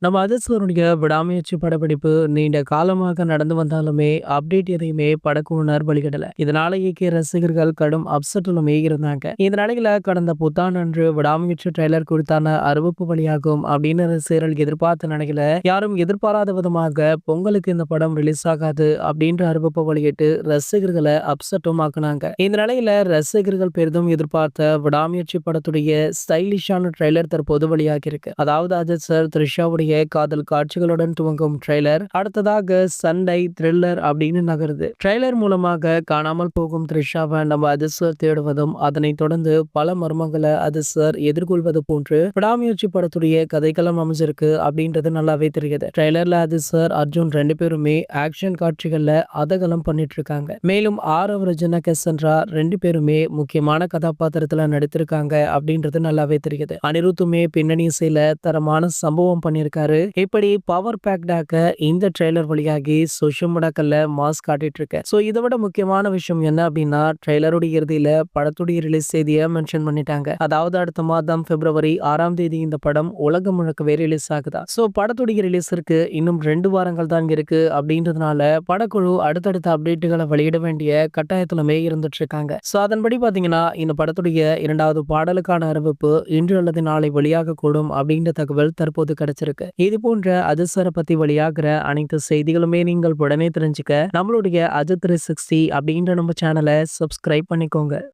நம்ம அதிர்ஷ்டனுடைய விடாமுயற்சி படப்பிடிப்பு நீண்ட காலமாக நடந்து வந்தாலுமே அப்டேட் எதையுமே படக்குழுவினர் வெளியிடல. இதனால இயக்கிய ரசிகர்கள் கடும் அப்செட்டிலுமே இருந்தாங்க. இந்த நிலையில கடந்த புத்தாண்டு அன்று விடாமுயற்சி ட்ரெய்லர் குறித்தான அறிவிப்பு வெளியாகும் அப்படின்னு ரசிகர்கள் எதிர்பார்த்த நிலையில யாரும் எதிர்பாராத விதமாக பொங்கலுக்கு இந்த படம் ரிலீஸ் ஆகாது அப்படின்ற அறிவிப்பு வெளியிட்டு ரசிகர்களை அப்செட்டும் ஆக்குனாங்க. இந்த நிலையில ரசிகர்கள் பெரிதும் எதிர்பார்த்த விடாமுயற்சி படத்துடைய ஸ்டைலிஷான ட்ரெய்லர் தற்போது வெளியாகி இருக்கு. அதாவது அஜித் சார் த்ரிஷாவுடைய காதல் காட்சிகளுடன் துவங்கும் ட்ரெய்லர் அடுத்ததாக சண்டை த்ரில்லர் அப்படின்னு நகருது. ட்ரெய்லர் மூலமாக காணாமல் போகும் த்ரிஷாவை நம்ம அஜித் சார் தேடுவதும் அதனைத் தொடர்ந்து பல மர்மங்களை அஜித் சார் எதிர்கொள்வது போன்று விடாமுயற்சி படத்துடைய கதைக்களம் அமைஞ்சிருக்கு அப்படின்றது நல்லாவே தெரியுது. ட்ரெய்லர்ல அஜித் சார் அர்ஜுன் ரெண்டு பேருமே ஆக்ஷன் காட்சிகள்ல அதகலம் பண்ணிட்டு இருக்காங்க. மேலும் ஆரவ் ரஜினா கெசன்ரா ரெண்டு பேருமே முக்கியமான கதாபாத்திரத்துல நடித்திருக்காங்க அப்படின்றது நல்லாவே தெரியுது. அனிருத்துமே பின்னணி இசையில தரமான சம்பவம் பண்ணியிருக்காரு. இப்படி பவர் பேக்டாக இந்த ட்ரெய்லர் வழியாகி சோஷியல் மீடியாக்கள்ல மாஸ் காட்டிட்டு இருக்கு. சோ இதை விட முக்கியமான விஷயம் என்ன அப்படின்னா ட்ரெய்லருடைய இறுதியில படத்துடைய ரிலீஸ் செய்தியை மென்ஷன் பண்ணிட்டாங்க. அதாவது அடுத்த மாதம் பிப்ரவரி 6ஆம் தேதி இந்த படம் உலகம் முழுக்கவே ரிலீஸ் ஆகுதா. சோ படத்துடைய ரிலீஸிற்கு இன்னும் 2 வாரங்கள் தான் இருக்கு அப்படின்றதுனால படக்குழு அடுத்தடுத்த அப்டேட்டுகளை வெளியிட வேண்டிய கட்டாயத்திலுமே இருந்துட்டு இருக்காங்க. சோ அதன்படி பாத்தீங்கன்னா இந்த படத்துடைய 2வது பாடலுக்கான அறிவிப்பு இன்று அல்லது நாளை வெளியாக கூடும் அப்படின்ற தகவல் தற்போது கிடைச்சிருக்கு. இது போன்ற அதிர்ஷ்ட பத்தி வெளியாகிற அனைத்து செய்திகளுமே நீங்கள் உடனே தெரிஞ்சுக்க நம்மளுடைய அஜித் 360 அப்படின்ற நம்ம சேனலை சப்ஸ்கிரைப் பண்ணிக்கோங்க.